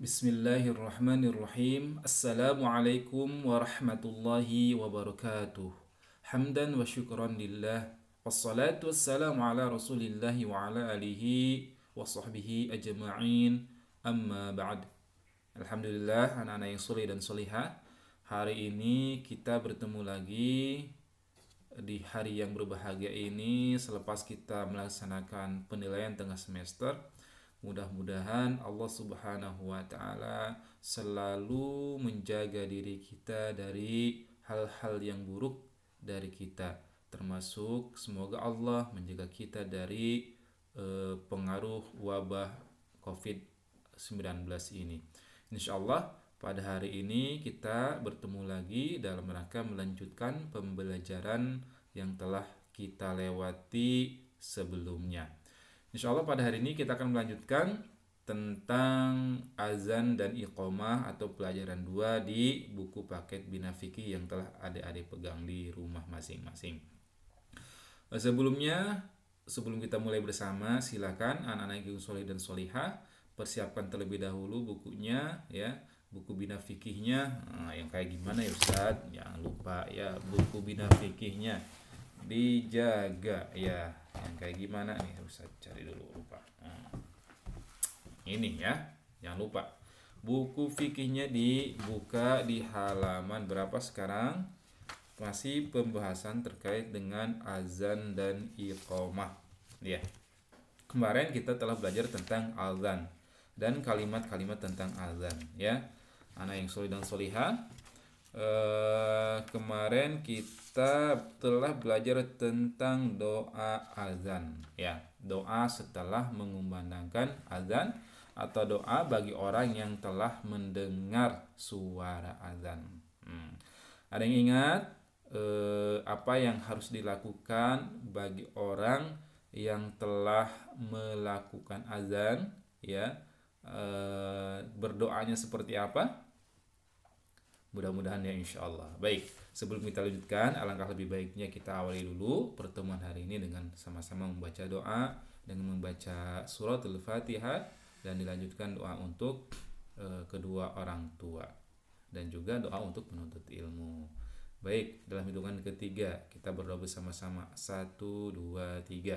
Bismillahirrahmanirrahim. Assalamualaikum warahmatullahi wabarakatuh. Hamdan wa syukran lillah. Wassalatu wassalamu ala rasulillahi wa ala alihi wa sahbihi ajma'in. Amma ba'd. Alhamdulillah anak-anak yang soleh dan solihah. Hari ini kita bertemu lagi di hari yang berbahagia ini selepas kita melaksanakan penilaian tengah semester. Mudah-mudahan Allah Subhanahu wa taala selalu menjaga diri kita dari hal-hal yang buruk dari kita. Termasuk semoga Allah menjaga kita dari pengaruh wabah COVID-19 ini. Insyaallah pada hari ini kita bertemu lagi dalam rangka melanjutkan pembelajaran yang telah kita lewati sebelumnya. Insya Allah pada hari ini kita akan melanjutkan tentang azan dan iqamah atau pelajaran 2 di buku paket Bina Fikih yang telah adik-adik pegang di rumah masing-masing. Sebelum kita mulai bersama, silakan anak-anak yang soleh dan solihah persiapkan terlebih dahulu bukunya ya, buku Bina Fikihnya. Yang kayak gimana ya Ustadz? Jangan lupa ya, buku Bina Fikihnya dijaga ya. Yang kayak gimana nih, Ustaz cari dulu, lupa. Ini ya, jangan lupa buku fikihnya dibuka di halaman berapa sekarang? Masih pembahasan terkait dengan azan dan iqamah ya. Kemarin kita telah belajar tentang azan dan kalimat-kalimat tentang azan ya. Anak yang soleh dan solihah, kemarin kita telah belajar tentang doa azan ya, doa setelah mengumandangkan azan atau doa bagi orang yang telah mendengar suara azan. Ada yang ingat apa yang harus dilakukan bagi orang yang telah melakukan azan ya? Berdoanya seperti apa? Mudah-mudahan ya insya Allah. Baik, sebelum kita lanjutkan, alangkah lebih baiknya kita awali dulu pertemuan hari ini dengan sama-sama membaca doa, dengan membaca surat Al-Fatihah, dan dilanjutkan doa untuk kedua orang tua, dan juga doa untuk penuntut ilmu. Baik, dalam hitungan ketiga kita berdoa bersama-sama. 1, 2, 3.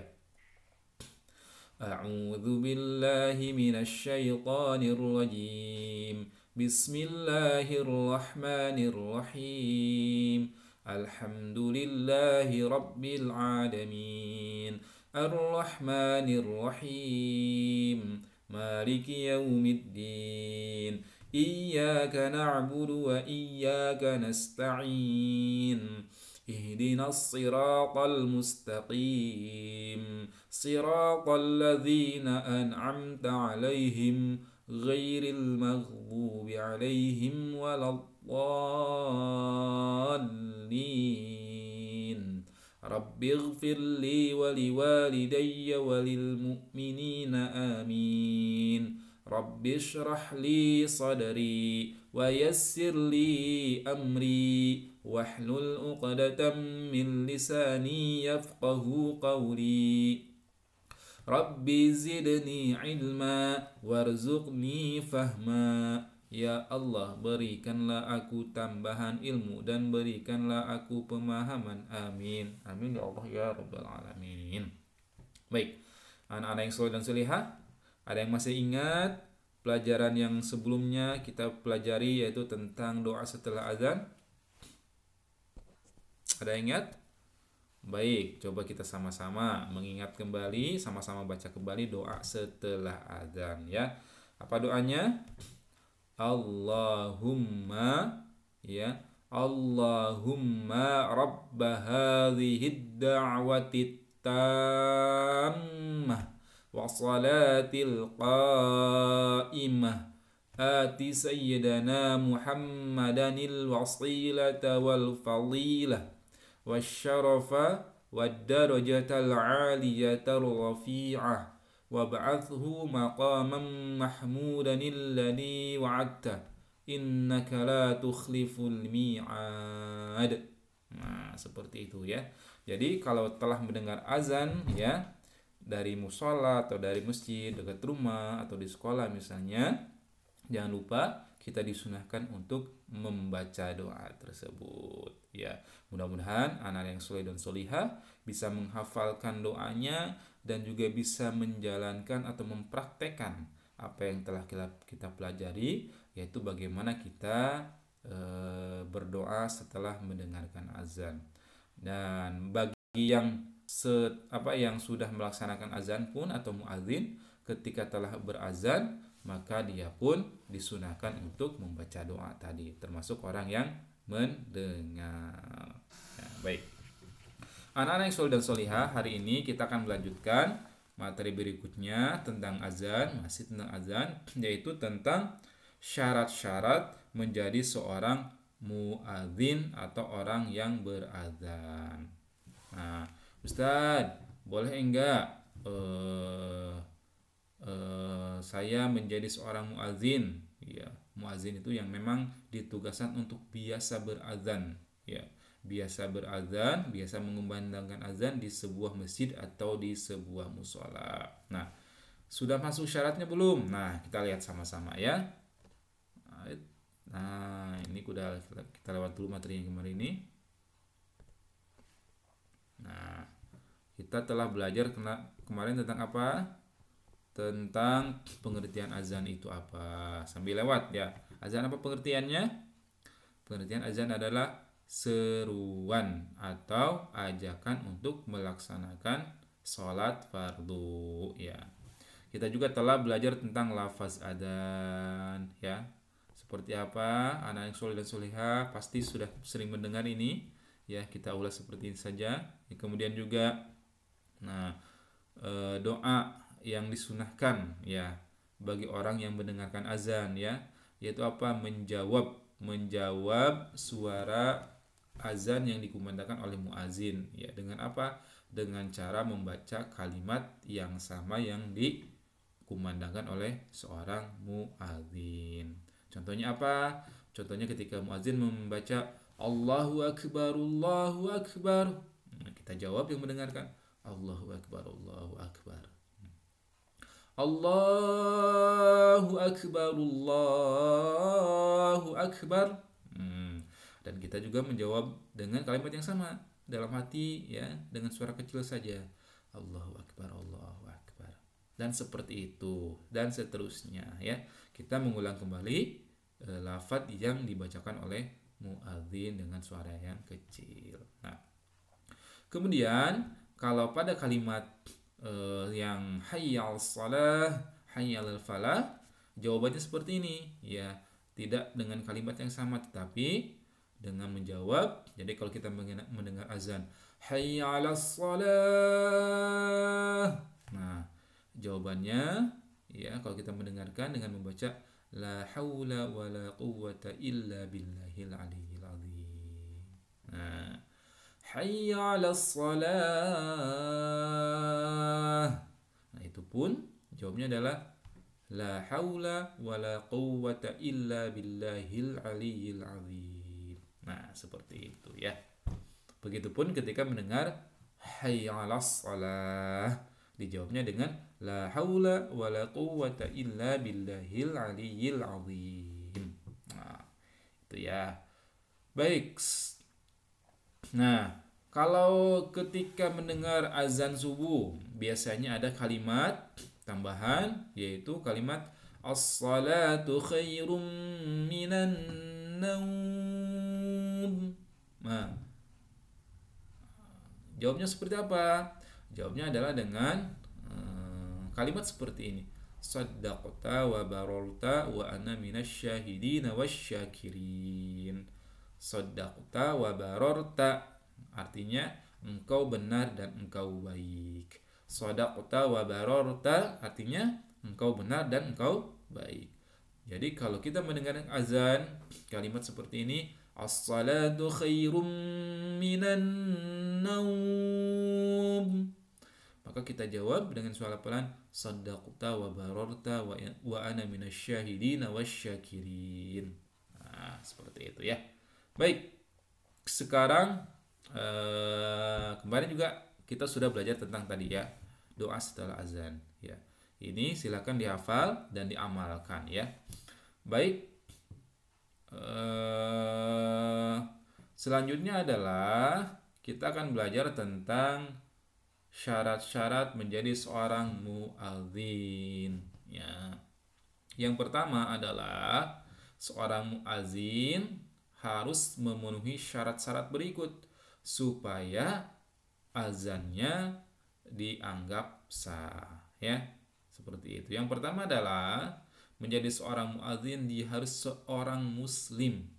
A'udzu billahi minasy syaithanir rajim. Bismillahirrahmanirrahim. Alhamdulillahi rabbil alamin. Ar-Rahmanir-Rahim. Maliki yaumiddin. Iyyaka na'budu wa iyyaka nasta'in. Ihdinas siratal mustaqim. Siratal ladzina an'amta 'alaihim ghairil maghdubi 'alaihim waladdallin. Rabbighfirli wa liwalidayya walil mu'minina amin. Rabbi shrah li sadri wa yassir li amri wahlul 'uqdatam min lisani yafqahu qawli. Rabbi zidni ilma warzuqni fahma. Ya Allah, berikanlah aku tambahan ilmu dan berikanlah aku pemahaman. Amin. Amin ya Allah ya rabbal alamin. Baik, anak-anak yang soleh dan solihah, ada yang masih ingat pelajaran yang sebelumnya kita pelajari, yaitu tentang doa setelah azan? Ada yang ingat? Baik, coba kita sama-sama mengingat kembali, sama-sama baca kembali doa setelah azan ya. Apa doanya? Allahumma ya, Allahumma rabba hadhihi da'wati tammah wa salatil qa'imah ati sayyidana Muhammadanil wasilata wal fadilah wasyarafa waddarajatal 'aliyatal rafi'ah wab'athhu maqaman mahmudan alladhi wa'adta innaka la tukhliful mi'ad. Nah, seperti itu ya. Jadi kalau telah mendengar azan ya, dari musola atau dari masjid dekat rumah atau di sekolah misalnya, Jangan lupa kita disunahkan untuk membaca doa tersebut ya. Mudah-mudahan anak yang soleh dan solihah bisa menghafalkan doanya dan juga bisa menjalankan atau mempraktekkan apa yang telah kita pelajari, yaitu bagaimana kita berdoa setelah mendengarkan azan. Dan bagi yang yang sudah melaksanakan azan pun atau muadzin, ketika telah berazan maka dia pun disunahkan untuk membaca doa tadi, termasuk orang yang mendengar. Ya, baik. Anak-anak yang soleh dan solihah, hari ini kita akan melanjutkan materi berikutnya tentang azan, masih tentang azan, yaitu tentang syarat-syarat menjadi seorang muadzin atau orang yang berazan. Nah, Ustadz, boleh enggak saya menjadi seorang muazin? Ya, muazin itu yang memang ditugaskan untuk biasa berazan, ya, biasa berazan, biasa mengumandangkan azan di sebuah masjid atau di sebuah musola. Nah, sudah masuk syaratnya belum? Nah, kita lihat sama-sama ya. Nah, ini udah kita lewat dulu materi yang kemarin ini. Nah, kita telah belajar kemarin tentang apa? Tentang pengertian azan itu apa. Sambil lewat ya. Azan apa pengertiannya? Pengertian azan adalah seruan atau ajakan untuk melaksanakan sholat fardu ya. Kita juga telah belajar tentang lafaz adzan ya. Seperti apa? Anak yang soleh dan solehah pasti sudah sering mendengar ini ya. Kita ulas seperti ini saja. Kemudian juga doa yang disunahkan ya bagi orang yang mendengarkan azan ya, yaitu apa? Menjawab suara azan yang dikumandangkan oleh muazin ya, dengan apa? Dengan cara membaca kalimat yang sama yang dikumandangkan oleh seorang muazin. Contohnya apa? Contohnya ketika muazin membaca Allahu Akbar, Allahu Akbar, nah, kita jawab yang mendengarkan Allahu Akbar, Allahu Akbar, Allahu Akbar, Allahu Akbar. Dan kita juga menjawab dengan kalimat yang sama dalam hati ya, dengan suara kecil saja. Allahu Akbar, Allahu Akbar. Dan seperti itu dan seterusnya ya. Kita mengulang kembali lafaz yang dibacakan oleh muadzin dengan suara yang kecil. Nah, kemudian kalau pada kalimat yang hayya 'alas shalah, hayya 'alal falah, jawabannya seperti ini ya, tidak dengan kalimat yang sama tetapi dengan menjawab. Jadi kalau kita mendengar azan hayya 'alas shalah, nah jawabannya ya kalau kita mendengarkan dengan membaca la haula wala quwwata illa billahil aliyyil azim. Nah, hayya 'alas shalah. Nah, itu pun jawabnya adalah la haula wala quwwata illa billahil aliyyil azim. Nah, seperti itu ya. Begitupun ketika mendengar hayya 'alas shalah, dijawabnya dengan la haula wala quwwata illa billahil aliyyil azim. Nah, itu ya. Baik. Nah, kalau ketika mendengar azan subuh, biasanya ada kalimat tambahan, yaitu kalimat as-salatu khairum minan naum. Nah, jawabnya seperti apa? Jawabnya adalah dengan kalimat seperti ini. Saddaqta wa bararta wa ana minasyahidin wasyakirin. Saddaqta wa bararta artinya engkau benar dan engkau baik. Saddaqta wa bararta artinya engkau benar dan engkau baik. Jadi kalau kita mendengar azan, kalimat seperti ini, as-salatu khairum minan naum, maka kita jawab dengan suara pelan, saddaqta wa bararta wa ana minasyahidin wasyakirin. Nah, seperti itu ya. Baik, sekarang kemarin juga kita sudah belajar tentang tadi ya, doa setelah azan ya. Ini silakan dihafal dan diamalkan ya. Baik, selanjutnya adalah kita akan belajar tentang syarat-syarat menjadi seorang muadzin. Ya. Yang pertama adalah seorang muadzin harus memenuhi syarat-syarat berikut supaya azannya dianggap sah, ya. Seperti itu. Yang pertama adalah menjadi seorang muadzin dia harus seorang muslim.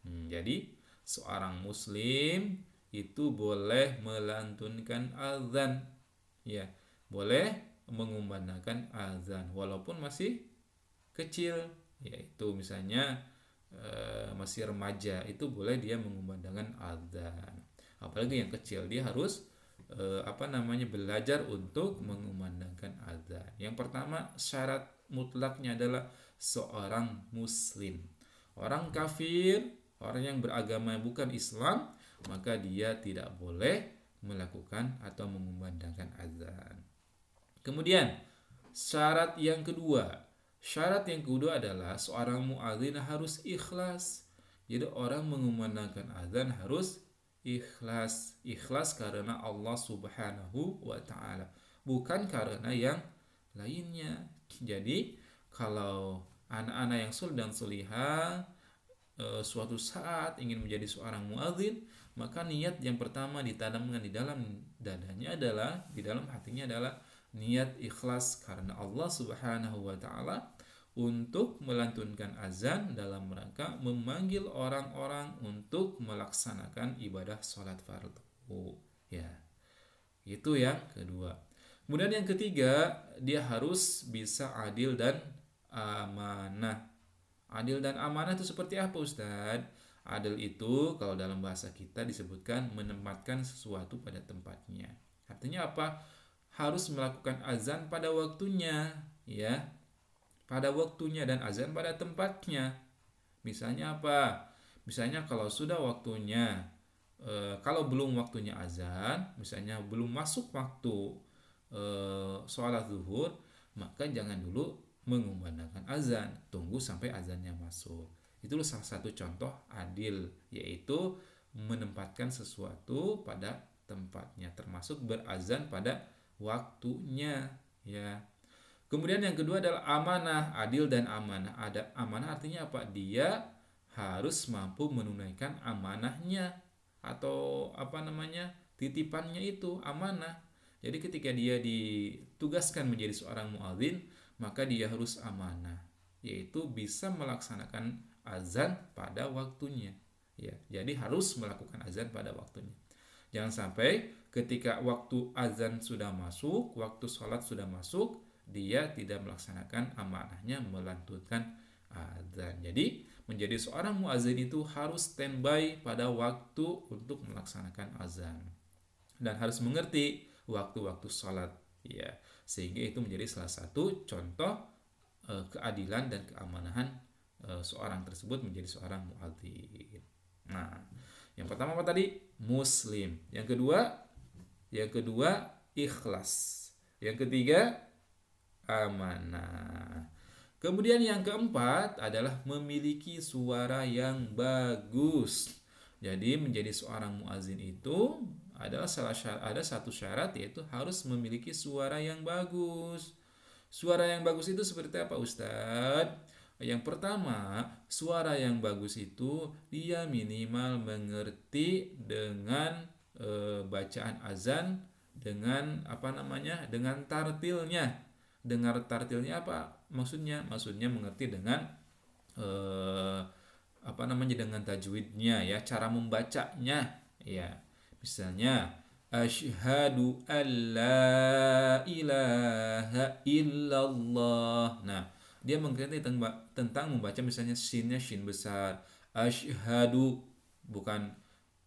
Jadi seorang muslim itu boleh melantunkan azan, ya, boleh mengumandangkan azan walaupun masih kecil, yaitu misalnya masih remaja, itu boleh dia mengumandangkan azan. Apalagi yang kecil dia harus belajar untuk mengumandangkan azan. Yang pertama syarat mutlaknya adalah seorang muslim. Orang kafir, orang yang beragama bukan Islam, maka dia tidak boleh melakukan atau mengumandangkan azan. Kemudian syarat yang kedua adalah seorang muadzin harus ikhlas. Jadi orang mengumandangkan azan harus ikhlas karena Allah Subhanahu wa taala, bukan karena yang lainnya. Jadi kalau anak-anak yang soleh dan solihah suatu saat ingin menjadi seorang muadzin, maka niat yang pertama ditanamkan di dalam dadanya adalah, di dalam hatinya adalah niat ikhlas karena Allah Subhanahu wa taala untuk melantunkan azan dalam rangka memanggil orang-orang untuk melaksanakan ibadah sholat fardu. Ya, itu yang kedua. Kemudian yang ketiga, dia harus bisa adil dan amanah. Adil dan amanah itu seperti apa, Ustadz? Adil itu kalau dalam bahasa kita disebutkan menempatkan sesuatu pada tempatnya. Artinya apa? Harus melakukan azan pada waktunya, ya. Pada waktunya dan azan pada tempatnya. Misalnya apa? Misalnya kalau sudah waktunya, kalau belum waktunya azan, misalnya belum masuk waktu sholat zuhur, maka jangan dulu mengumandangkan azan, tunggu sampai azannya masuk. Itulah salah satu contoh adil, yaitu menempatkan sesuatu pada tempatnya, termasuk berazan pada waktunya, ya. Kemudian yang kedua adalah amanah, adil dan amanah. Ada amanah artinya apa? Dia harus mampu menunaikan amanahnya atau titipannya itu amanah. Jadi ketika dia ditugaskan menjadi seorang muadzin, maka dia harus amanah, yaitu bisa melaksanakan azan pada waktunya. Ya, jadi harus melakukan azan pada waktunya. Jangan sampai ketika waktu azan sudah masuk, waktu sholat sudah masuk, dia tidak melaksanakan amanahnya melantunkan azan. Jadi menjadi seorang muadzin itu harus standby pada waktu untuk melaksanakan azan dan harus mengerti waktu-waktu sholat, ya, sehingga itu menjadi salah satu contoh keadilan dan keamanahan seorang tersebut menjadi seorang muadzin. Nah, yang pertama apa tadi? Muslim. Yang kedua ikhlas. Yang ketiga amanah. Kemudian yang keempat adalah memiliki suara yang bagus. Jadi menjadi seorang muadzin itu ada satu syarat, yaitu harus memiliki suara yang bagus. Suara yang bagus itu seperti apa, Ustadz? Yang pertama, suara yang bagus itu dia minimal mengerti dengan bacaan azan dengan dengan tartilnya. Dengar tartilnya apa maksudnya? Maksudnya mengerti dengan dengan tajwidnya, ya, cara membacanya, ya. Misalnya asyhadu alla ilaha illallah. Nah, dia mengerti tentang membaca misalnya shinnya shin besar. Asyhadu bukan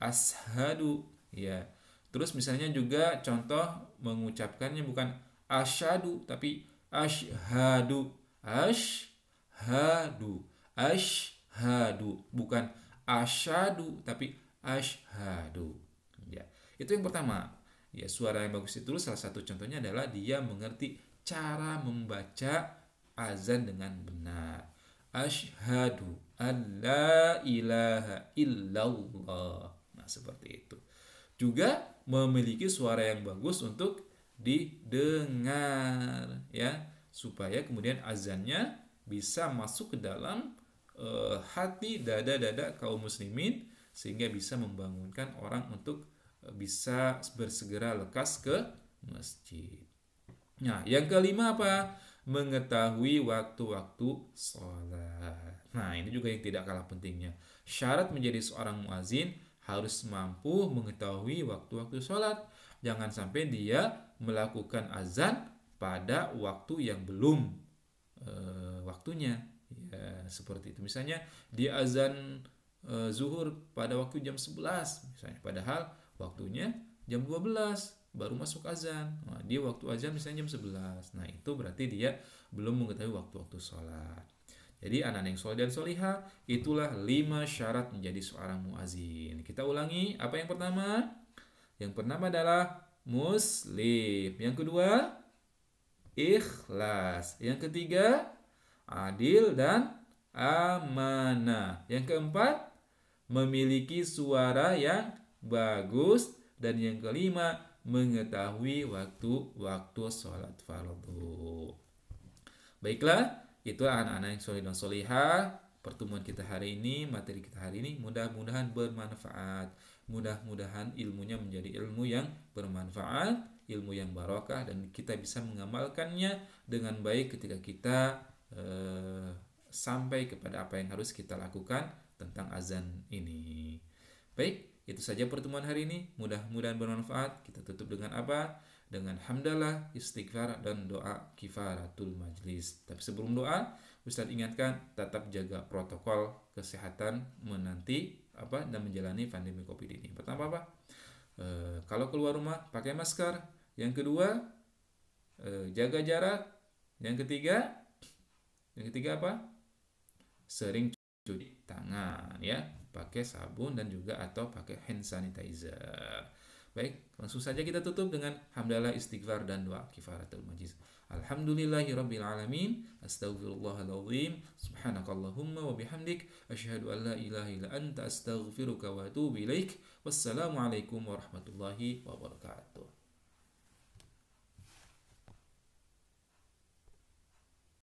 ashadu, ya. Terus misalnya juga contoh mengucapkannya bukan asyhadu tapi asyhadu. Asyhadu bukan asyhadu tapi asyhadu. Ya, itu yang pertama. Ya, suara yang bagus itu salah satu contohnya adalah dia mengerti cara membaca azan dengan benar. Asyhadu an la ilaha illallah. Nah, seperti itu. Juga memiliki suara yang bagus untuk didengar ya, supaya kemudian azannya bisa masuk ke dalam hati dada-dada kaum muslimin sehingga bisa membangunkan orang untuk bisa bersegera lekas ke masjid. Nah, yang kelima apa? Mengetahui waktu-waktu sholat. Nah, ini juga yang tidak kalah pentingnya. Syarat menjadi seorang muazin harus mampu mengetahui waktu-waktu sholat. Jangan sampai dia melakukan azan pada waktu yang belum waktunya. Ya, seperti itu. Misalnya dia azan zuhur pada waktu jam 11 misalnya, padahal waktunya jam 12 baru masuk azan. Nah, dia waktu azan misalnya jam 11. Nah, itu berarti dia belum mengetahui waktu-waktu sholat. Jadi anak-anak yang soleh dan solihah, itulah 5 syarat menjadi seorang muazin. Kita ulangi, apa yang pertama? Yang pertama adalah muslim. Yang kedua, ikhlas. Yang ketiga, adil dan amanah. Yang keempat, memiliki suara yang bagus. Dan yang kelima, mengetahui waktu-waktu sholat fardu. Baiklah, itu anak-anak yang soleh dan solihah. Pertemuan kita hari ini, materi kita hari ini mudah-mudahan bermanfaat. Mudah-mudahan ilmunya menjadi ilmu yang bermanfaat, ilmu yang barokah, dan kita bisa mengamalkannya dengan baik ketika kita sampai kepada apa yang harus kita lakukan tentang azan ini. Baik, itu saja pertemuan hari ini. Mudah-mudahan bermanfaat. Kita tutup dengan apa? Dengan hamdalah, istighfar, dan doa kifaratul majlis. Tapi sebelum doa, Ustaz ingatkan tetap jaga protokol kesehatan menanti dan menjalani pandemi Covid ini. Pertama apa? Kalau keluar rumah pakai masker. Yang kedua, jaga jarak. Yang ketiga apa? Sering cuci tangan ya, pakai sabun dan juga atau pakai hand sanitizer. Baik, langsung saja kita tutup dengan hamdalah, istighfar, dan doa kifaratul majlis. Alhamdulillahirabbil alamin, astaghfirullahaladzim, subhanakallahumma wa bihamdik, asyhadu an la ilaha illa anta, astaghfiruka wa atubu ilaik. Wassalamualaikum warahmatullahi wabarakatuh.